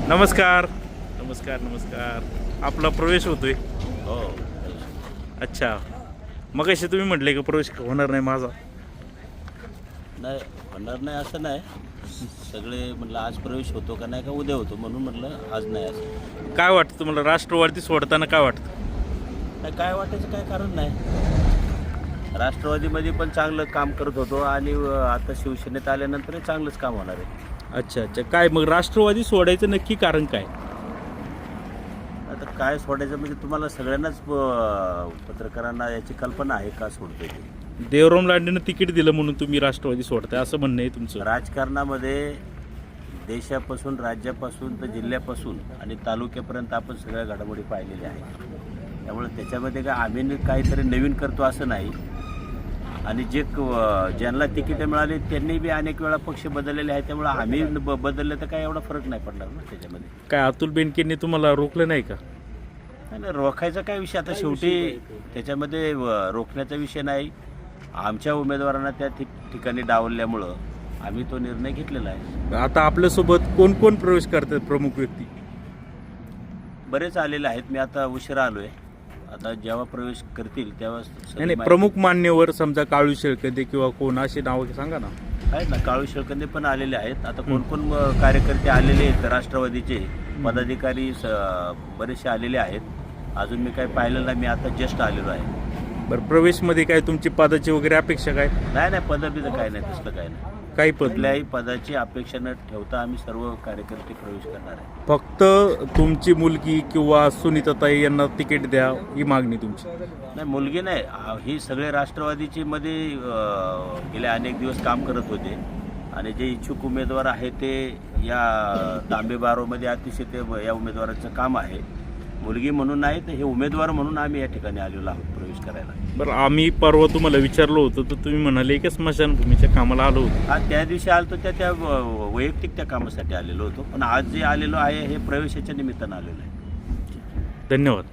नमस्कार नमस्कार नमस्कार. आपला प्रवेश होतोय. हो. अच्छा, मग असे तुम्ही म्हटले की प्रवेश होणार नाही माझा. नाही होणार नाही असं नाही. सगळे म्हटलं आज प्रवेश होतो का नाही का उद्या होतो म्हणून म्हटलं आज नाही असं. काय वाटतं तुम्हाला राष्ट्रवादी सोडताना काय वाटतं? नाही काय वाटायचं काय कारण नाही. राष्ट्रवादीमध्ये पण चांगलं काम करत होतो आणि आता शिवसेनेत आल्यानंतर चांगलंच काम होणार आहे. अच्छा अच्छा, काय मग राष्ट्रवादी सोडायचं नक्की कारण काय? आता काय सोडायचं म्हणजे तुम्हाला सगळ्यांनाच पत्रकारांना याची कल्पना आहे का सोडतोय ते. देवराम लांडेनं तिकीट दिलं म्हणून तुम्ही राष्ट्रवादी सोडताय असं म्हणणं आहे तुमचं. राजकारणामध्ये देशापासून राज्यापासून तर जिल्ह्यापासून आणि तालुक्यापर्यंत आपण सगळ्या घडामोडी पाहिलेल्या आहेत. त्यामुळे त्याच्यामध्ये काय आम्ही काहीतरी नवीन करतो असं नाही. आणि ज्यांना तिकीटं मिळाली त्यांनी बी अनेक वेळा पक्ष बदललेले आहेत. त्यामुळे आम्ही बदलले तर काय एवढा फरक नाही पडणार ना त्याच्यामध्ये. काय अतुल बेनकेंनी तुम्हाला रोखलं नाही का? नाही रोखायचा काय विषय आता शेवटी त्याच्यामध्ये रोखण्याचा विषय नाही. आमच्या उमेदवारांना त्या ठिकाणी डावलल्यामुळं आम्ही तो निर्णय घेतलेला आहे. आता आपल्यासोबत कोण कोण प्रवेश करतात प्रमुख व्यक्ती? बरेच आलेले आहेत. मी आता उशिरा आलोय. आता जेव्हा प्रवेश करतील तेव्हा नाही प्रमुख मान्यवर समजा काळू शेळकंदे किंवा कोण अशी नावं सांगा ना. आहेत ना, काळू शेळकंदे पण आलेले आहेत. आता कोण कोण कार्यकर्ते आलेले आहेत राष्ट्रवादीचे पदाधिकारी बरेचसे आलेले आहेत. अजून मी काही पाहिलं नाही. मी आता जस्ट आलेलो आहे. बरं, प्रवेशमध्ये काय तुमची पदाची वगैरे अपेक्षा काय? नाही पदबीचं काय नाही, तसलं काय नाही. काही पद कुठल्याही पदाची अपेक्षा न ठेवता आम्ही सर्व कार्यकर्ते प्रवेश करणार आहे. फक्त तुमची मुलगी किंवा सुनीताताई यांना तिकीट द्या ही मागणी तुमची? नाही मुलगी नाही, ही सगळे राष्ट्रवादीचे मध्ये गेले अनेक दिवस काम करत होते आणि जे इच्छुक उमेदवार आहे ते या तांबे बारोमध्ये अतिशय ते या उमेदवाराचं काम आहे. मुलगी म्हणून नाही तर हे उमेदवार म्हणून आम्ही या ठिकाणी आलेलो आहोत प्रवेश करायला. बरं, आम्ही परवा तुम्हाला विचारलो होतो तर तुम्ही म्हणाले की स्मशानभूमीच्या कामाला आलो होतो. हा त्या दिवशी आलो त्या वैयक्तिक त्या कामासाठी आलेलो होतो. पण आज जे आलेलो आहे हे प्रवेशाच्या निमित्तानं आलेलो आहे. धन्यवाद.